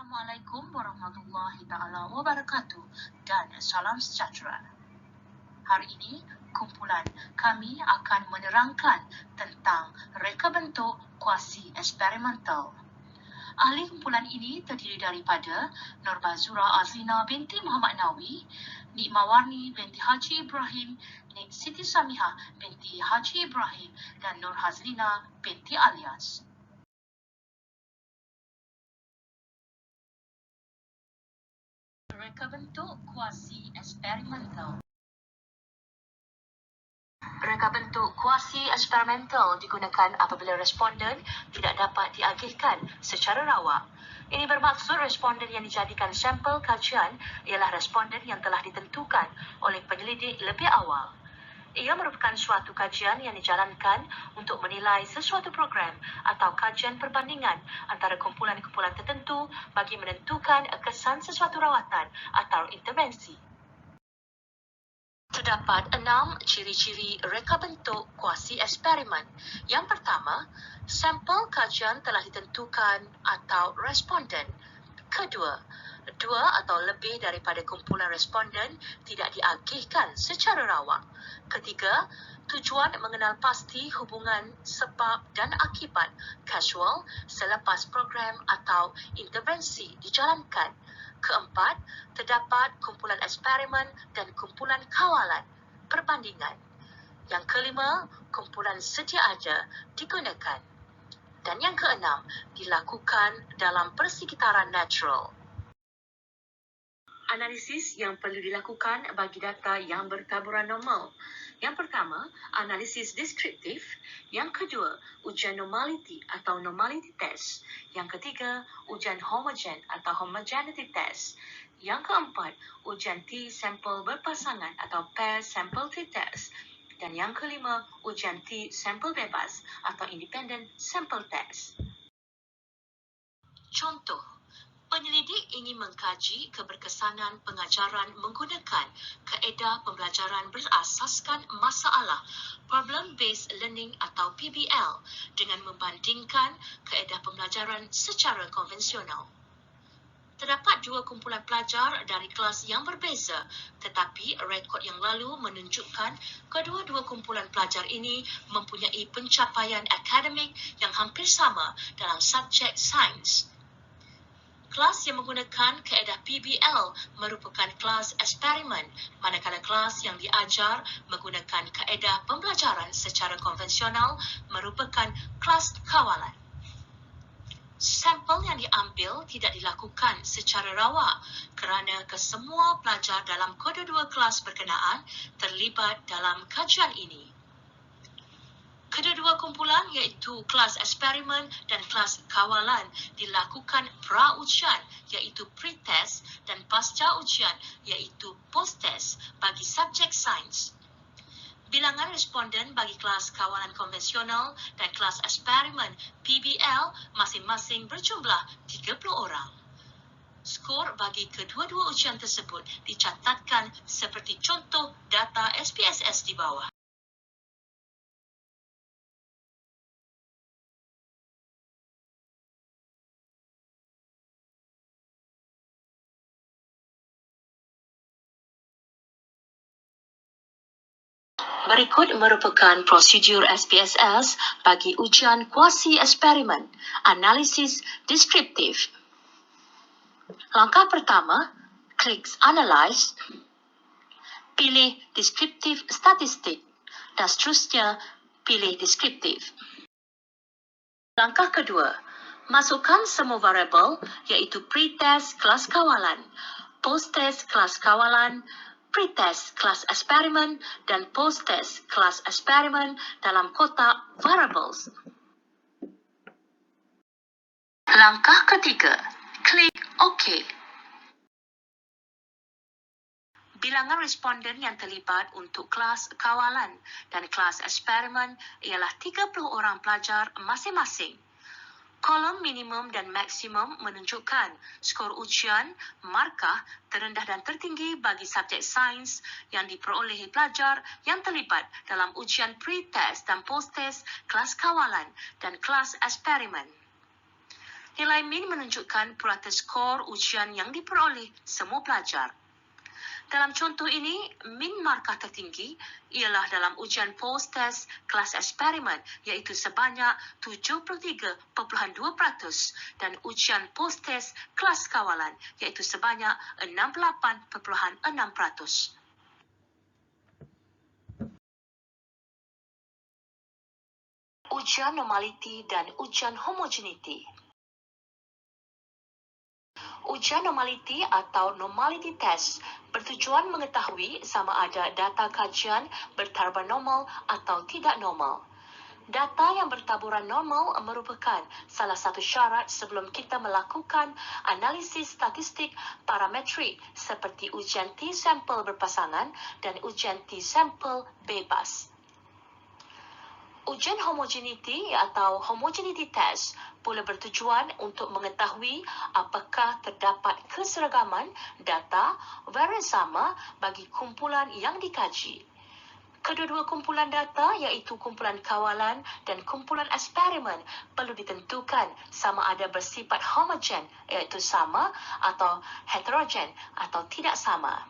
Assalamualaikum warahmatullahi taala wabarakatuh dan salam sejahtera. Hari ini kumpulan kami akan menerangkan tentang reka bentuk kuasi eksperimental. Ahli kumpulan ini terdiri daripada Nurbazura Azlina binti Muhammad Nawi, Nik Mawarni binti Haji Ibrahim, Nik Siti Samihah binti Haji Ibrahim dan Nur Hazlina binti Alias. Reka bentuk kuasi eksperimental. Reka bentuk kuasi eksperimental digunakan apabila responden tidak dapat diagihkan secara rawak. Ini bermaksud responden yang dijadikan sampel kajian ialah responden yang telah ditentukan oleh penyelidik lebih awal. Ia merupakan suatu kajian yang dijalankan untuk menilai sesuatu program atau kajian perbandingan antara kumpulan-kumpulan tertentu bagi menentukan kesan sesuatu rawatan atau intervensi. Terdapat 6 ciri-ciri reka bentuk kuasi eksperimen. Yang pertama, sampel kajian telah ditentukan atau responden. Kedua, dua atau lebih daripada kumpulan responden tidak diagihkan secara rawak. Ketiga, tujuan mengenal pasti hubungan sebab dan akibat kausal selepas program atau intervensi dijalankan. Keempat, terdapat kumpulan eksperimen dan kumpulan kawalan perbandingan. Yang kelima, kumpulan sedia ada digunakan. Dan yang keenam, dilakukan dalam persekitaran natural. Analisis yang perlu dilakukan bagi data yang bertaburan normal. Yang pertama, analisis deskriptif. Yang kedua, ujian normality atau normality test. Yang ketiga, ujian homogen atau homogeneity test. Yang keempat, ujian T-sample berpasangan atau pair sample t-test. Dan yang kelima, ujian T-sample bebas atau independent sample test. Contoh, penyelidik ingin mengkaji keberkesanan pengajaran menggunakan kaedah pembelajaran berasaskan masalah Problem-Based Learning atau PBL dengan membandingkan kaedah pembelajaran secara konvensional. Terdapat dua kumpulan pelajar dari kelas yang berbeza, tetapi rekod yang lalu menunjukkan kedua-dua kumpulan pelajar ini mempunyai pencapaian akademik yang hampir sama dalam subjek sains. Kelas yang menggunakan kaedah PBL merupakan kelas eksperimen, manakala kelas yang diajar menggunakan kaedah pembelajaran secara konvensional merupakan kelas kawalan. Sampel yang diambil tidak dilakukan secara rawak kerana kesemua pelajar dalam kedua-dua kelas berkenaan terlibat dalam kajian ini. Kedua-dua kumpulan iaitu kelas eksperimen dan kelas kawalan dilakukan pra-ujian iaitu pre-test dan pasca ujian iaitu post-test bagi subjek sains. Bilangan responden bagi kelas kawalan konvensional dan kelas eksperimen PBL masing-masing berjumlah 30 orang. Skor bagi kedua-dua ujian tersebut dicatatkan seperti contoh data SPSS di bawah. Berikut merupakan prosedur SPSS bagi ujian kuasi eksperimen, analisis deskriptif. Langkah pertama, klik Analyze, pilih deskriptif statistik dan seterusnya pilih deskriptif. Langkah kedua, masukkan semua variabel iaitu pre-test kelas kawalan, post-test kelas kawalan, pre-test kelas eksperimen dan post-test kelas eksperimen dalam kotak variables. Langkah ketiga, klik OK. Bilangan responden yang terlibat untuk kelas kawalan dan kelas eksperimen ialah 30 orang pelajar masing-masing. Kolom minimum dan maksimum menunjukkan skor ujian, markah terendah dan tertinggi bagi subjek sains yang diperolehi pelajar yang terlibat dalam ujian pre-test dan post-test kelas kawalan dan kelas eksperimen. Nilai min menunjukkan purata skor ujian yang diperoleh semua pelajar. Dalam contoh ini, min markah tertinggi ialah dalam ujian post-test kelas eksperimen iaitu sebanyak 73.2% dan ujian post-test kelas kawalan iaitu sebanyak 68.6%. Ujian normaliti dan ujian homogeneity. Ujian normaliti atau normality test bertujuan mengetahui sama ada data kajian bertaraf normal atau tidak normal. Data yang bertaburan normal merupakan salah satu syarat sebelum kita melakukan analisis statistik parametrik seperti ujian T-sampel berpasangan dan ujian T-sampel bebas. Ujian homogeneity atau homogeneity test pula bertujuan untuk mengetahui apakah terdapat keseragaman data varian sama bagi kumpulan yang dikaji. Kedua-dua kumpulan data iaitu kumpulan kawalan dan kumpulan eksperimen perlu ditentukan sama ada bersifat homogen iaitu sama atau heterogen atau tidak sama.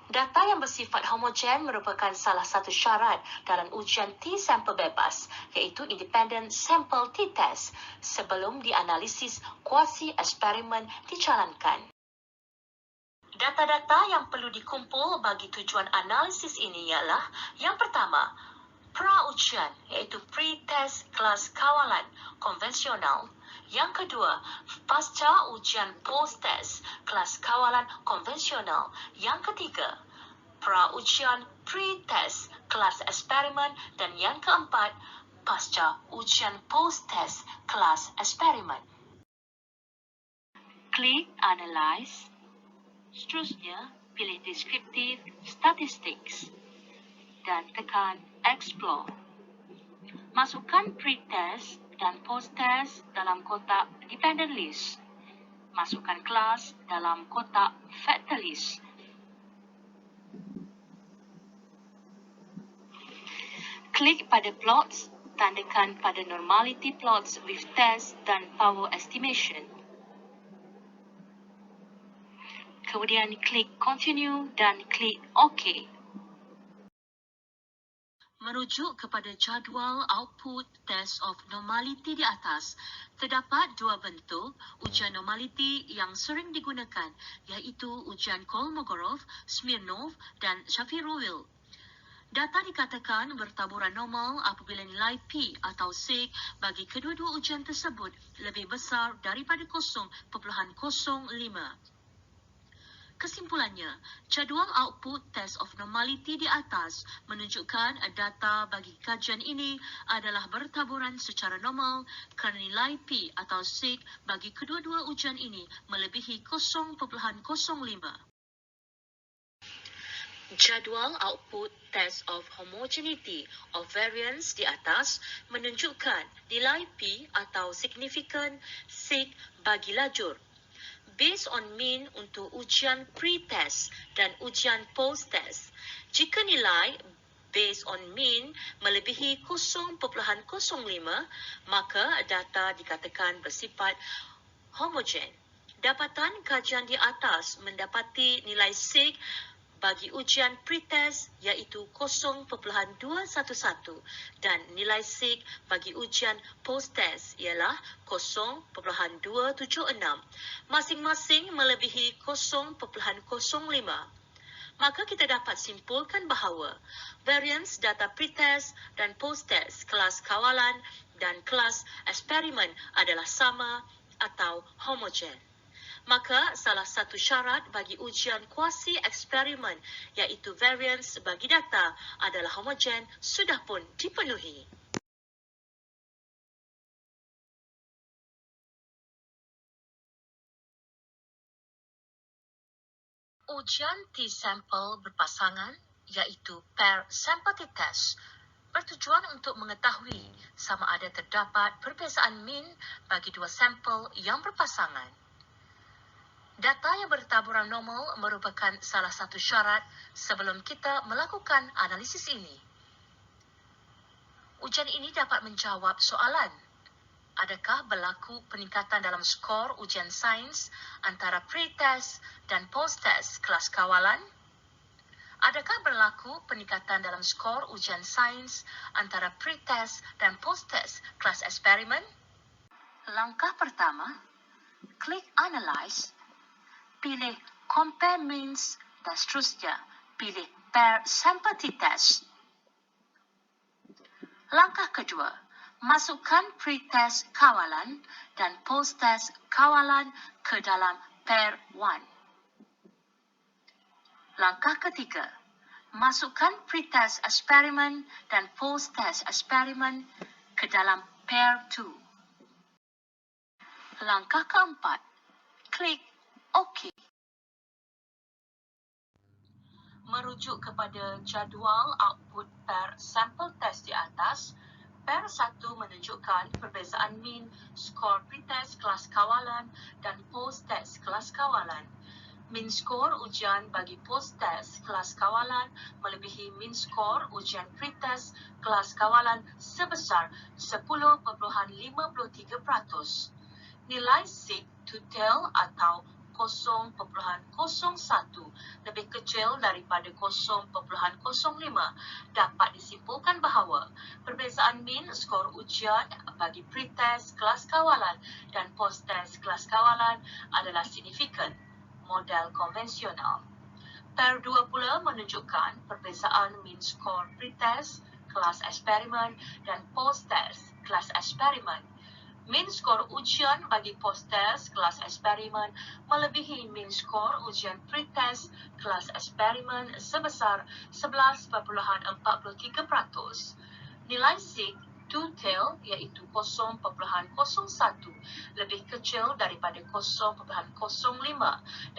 Data yang bersifat homogen merupakan salah satu syarat dalam ujian T-sampel bebas iaitu Independent Sample T-test sebelum dianalisis kuasi eksperimen dijalankan. Data-data yang perlu dikumpul bagi tujuan analisis ini ialah yang pertama, pra-ujian iaitu pre-test kelas kawalan konvensional. Yang kedua, pasca ujian post-test kelas kawalan konvensional. Yang ketiga, pra-ujian pre-test kelas eksperimen. Dan yang keempat, pasca ujian post-test kelas eksperimen. Klik Analyze. Seterusnya, pilih Descriptive Statistics dan tekan Explore. Masukkan pre-test dan post-test dalam kotak Dependent List. Masukkan kelas dalam kotak Factor List. Klik pada Plots, tandakan pada Normality Plots with Test dan Power Estimation. Kemudian klik Continue dan klik OK. Merujuk kepada jadual output test of normality di atas, terdapat dua bentuk ujian normality yang sering digunakan, iaitu ujian Kolmogorov, Smirnov dan Shapiro-Wilk. Data dikatakan bertaburan normal apabila nilai P atau sig bagi kedua-dua ujian tersebut lebih besar daripada 0.05. Kesimpulannya, jadual output test of normality di atas menunjukkan data bagi kajian ini adalah bertaburan secara normal kerana nilai P atau sig bagi kedua-dua ujian ini melebihi 0.05. Jadual output test of homogeneity of variance di atas menunjukkan nilai P atau significant sig bagi lajur. Based on mean untuk ujian pre-test dan ujian post-test. Jika nilai based on mean melebihi 0.05, maka data dikatakan bersifat homogen. Dapatan kajian di atas mendapati nilai sig bagi ujian pre-test iaitu 0.211 dan nilai sig bagi ujian post-test ialah 0.276. Masing-masing melebihi 0.05. Maka kita dapat simpulkan bahawa variance data pre-test dan post-test kelas kawalan dan kelas eksperimen adalah sama atau homogen. Maka salah satu syarat bagi ujian kuasi eksperimen iaitu variance bagi data adalah homogen sudah pun dipenuhi. Ujian T-sampel berpasangan iaitu pair sample T-test bertujuan untuk mengetahui sama ada terdapat perbezaan min bagi dua sampel yang berpasangan. Data yang bertaburan normal merupakan salah satu syarat sebelum kita melakukan analisis ini. Ujian ini dapat menjawab soalan. Adakah berlaku peningkatan dalam skor ujian sains antara pre-test dan post-test kelas kawalan? Adakah berlaku peningkatan dalam skor ujian sains antara pre-test dan post-test kelas eksperimen? Langkah pertama, klik Analyze, pilih Compare Means dan seterusnya, pilih Pair Sample T-Test. Langkah kedua, masukkan pre-test kawalan dan post-test kawalan ke dalam Pair 1. Langkah ketiga, masukkan pre-test eksperimen dan post-test eksperimen ke dalam Pair 2. Langkah keempat, klik OK. Merujuk kepada jadual output pair sampel test di atas, pair 1 menunjukkan perbezaan min skor pretest kelas kawalan dan post-test kelas kawalan. Min skor ujian bagi post-test kelas kawalan melebihi min skor ujian pretest kelas kawalan sebesar 10.53%. Nilai SIG total atau 0.01 lebih kecil daripada 0.05 dapat disimpulkan bahawa perbezaan min skor ujian bagi pretest kelas kawalan dan post-test kelas kawalan adalah signifikan, model konvensional. Pair 2 pula menunjukkan perbezaan min skor pretest kelas eksperimen dan post-test kelas eksperimen. Min skor ujian bagi post-test kelas eksperimen melebihi min skor ujian pretest kelas eksperimen sebesar 11.43%. Nilai SIG total iaitu 0.01 lebih kecil daripada 0.05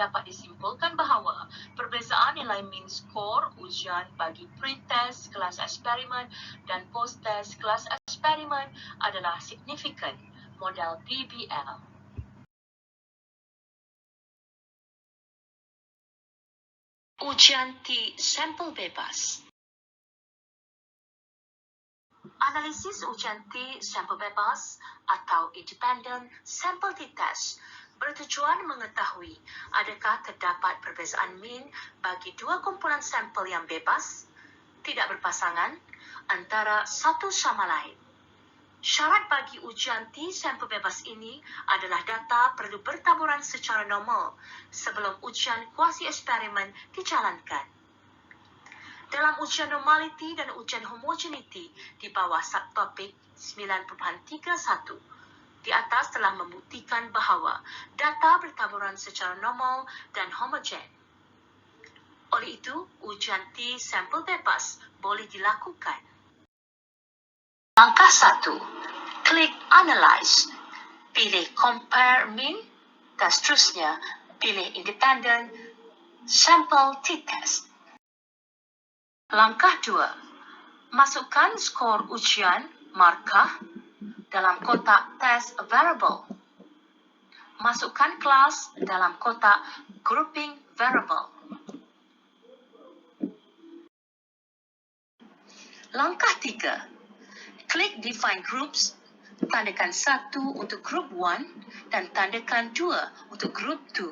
dapat disimpulkan bahawa perbezaan nilai min skor ujian bagi pretest kelas eksperimen dan post-test kelas eksperimen adalah signifikan, model PBL. Ujian T sampel bebas. Analisis ujian T sampel bebas atau Independent Sample T-Test bertujuan mengetahui adakah terdapat perbezaan min bagi dua kumpulan sampel yang bebas, tidak berpasangan, antara satu sama lain. Syarat bagi ujian T sampel bebas ini adalah data perlu bertaburan secara normal sebelum ujian kuasi eksperimen dijalankan. Dalam ujian normality dan ujian homogeneity di bawah subtopik 9.31, di atas telah membuktikan bahawa data bertaburan secara normal dan homogen. Oleh itu, ujian T sampel bebas boleh dilakukan. Langkah 1. Klik Analyze. Pilih Compare Min dan seterusnya pilih Independent Sample T-Test. Langkah 2. Masukkan skor ujian markah dalam kotak Test Variable. Masukkan kelas dalam kotak Grouping Variable. Langkah 3. Klik Define Groups, tandakan 1 untuk Group 1 dan tandakan 2 untuk Group 2.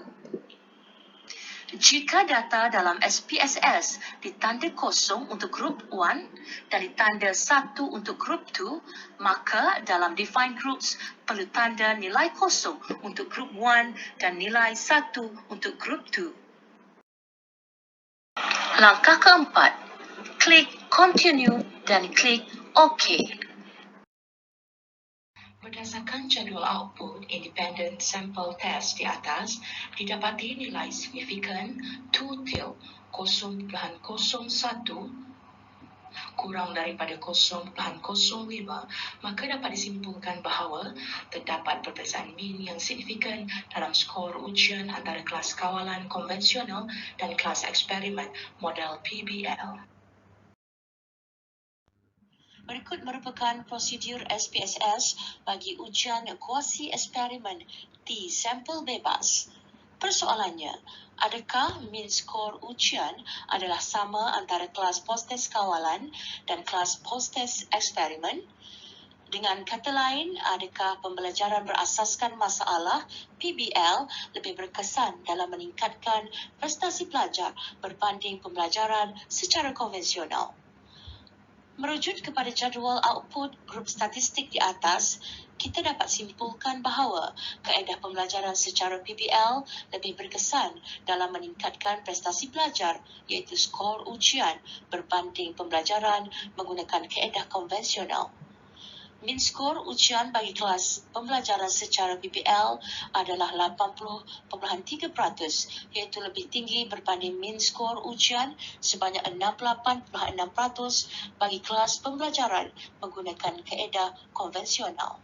Jika data dalam SPSS ditanda kosong untuk Group 1 dan ditanda 1 untuk Group 2, maka dalam Define Groups perlu tanda nilai kosong untuk Group 1 dan nilai 1 untuk Group 2. Langkah keempat, klik Continue dan klik OK. Berdasarkan jadual output Independent Sample Test di atas, didapati nilai signifikan total 0.01 kurang daripada 0.05, maka dapat disimpulkan bahawa terdapat perbezaan min yang signifikan dalam skor ujian antara kelas kawalan konvensional dan kelas eksperimen model PBL. Berikut merupakan prosedur SPSS bagi ujian kuasi eksperimen T sampel bebas. Persoalannya, adakah min skor ujian adalah sama antara kelas post-test kawalan dan kelas post-test eksperimen? Dengan kata lain, adakah pembelajaran berasaskan masalah (PBL) lebih berkesan dalam meningkatkan prestasi pelajar berbanding pembelajaran secara konvensional? Merujuk kepada jadual output grup statistik di atas, kita dapat simpulkan bahawa kaedah pembelajaran secara PBL lebih berkesan dalam meningkatkan prestasi pelajar iaitu skor ujian berbanding pembelajaran menggunakan kaedah konvensional. Min skor ujian bagi kelas pembelajaran secara PBL adalah 80.3%, iaitu lebih tinggi berbanding min skor ujian sebanyak 68.6% bagi kelas pembelajaran menggunakan kaedah konvensional.